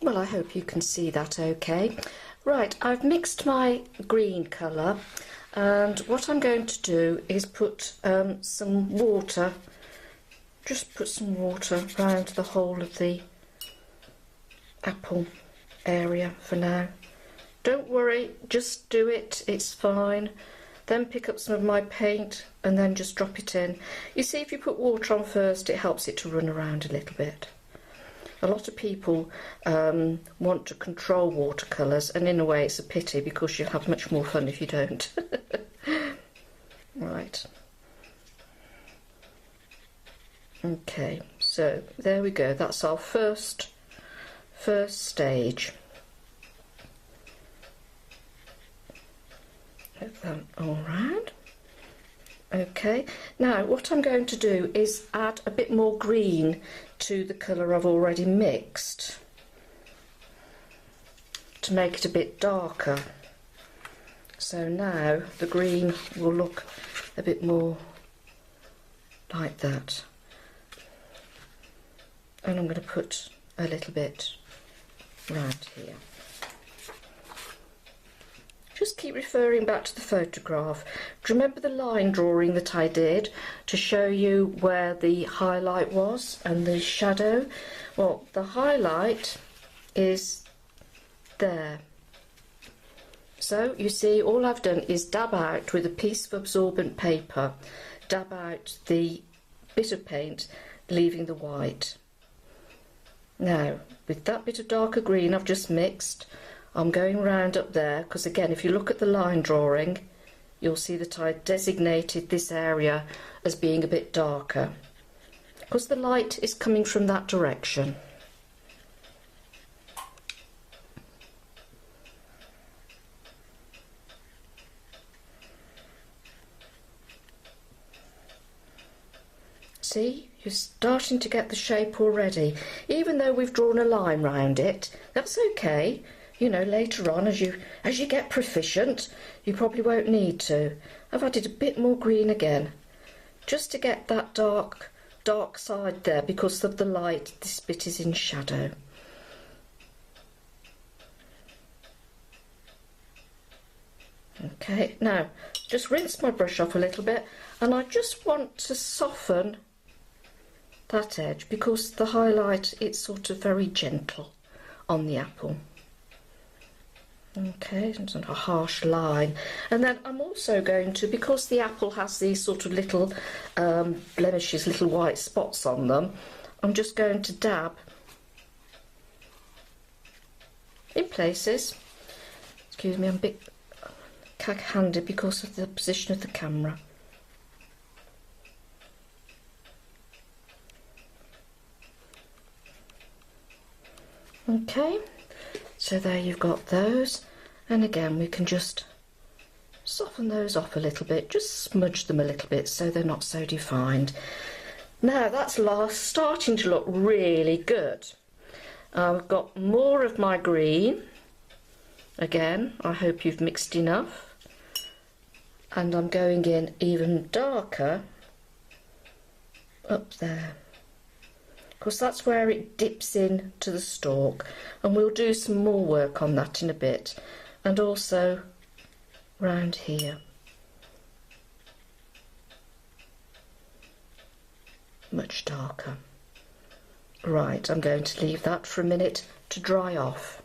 Well, I hope you can see that okay. Right, I've mixed my green colour, and what I'm going to do is put some water, just put some water around the whole of the apple area for now. Don't worry, just do it, it's fine. Then pick up some of my paint and then just drop it in. You see, if you put water on first, it helps it to run around a little bit. A lot of people want to control watercolours, and in a way it's a pity because you'll have much more fun if you don't. Right. Okay, so there we go. That's our first stage. Put them all round. Okay, now what I'm going to do is add a bit more green to the colour I've already mixed to make it a bit darker. So now the green will look a bit more like that. And I'm going to put a little bit round here. Just keep referring back to the photograph. Do you remember the line drawing that I did to show you where the highlight was and the shadow? Well, the highlight is there. So you see, all I've done is dab out with a piece of absorbent paper, dab out the bit of paint, leaving the white. Now, with that bit of darker green I've just mixed, I'm going round up there, because again, if you look at the line drawing, you'll see that I designated this area as being a bit darker, because the light is coming from that direction. See, you're starting to get the shape already. Even though we've drawn a line round it, that's okay. You know, later on, as you get proficient, you probably won't need to. I've added a bit more green again, just to get that dark side there. Because of the light, this bit is in shadow. Okay, now just rinse my brush off a little bit, and I just want to soften that edge, because the highlight, it's sort of very gentle on the apple. Okay, it's not a harsh line. And then I'm also going to, because the apple has these sort of little blemishes, little white spots on them, I'm just going to dab in places. Excuse me, I'm a bit cag-handed because of the position of the camera. Okay, so there you've got those, and again we can just soften those off a little bit, just smudge them a little bit so they're not so defined. Now that's starting to look really good. I've got more of my green. Again, I hope you've mixed enough, and I'm going in even darker up there, because that's where it dips in to the stalk, and we'll do some more work on that in a bit, and also round here. Much darker. Right, I'm going to leave that for a minute to dry off.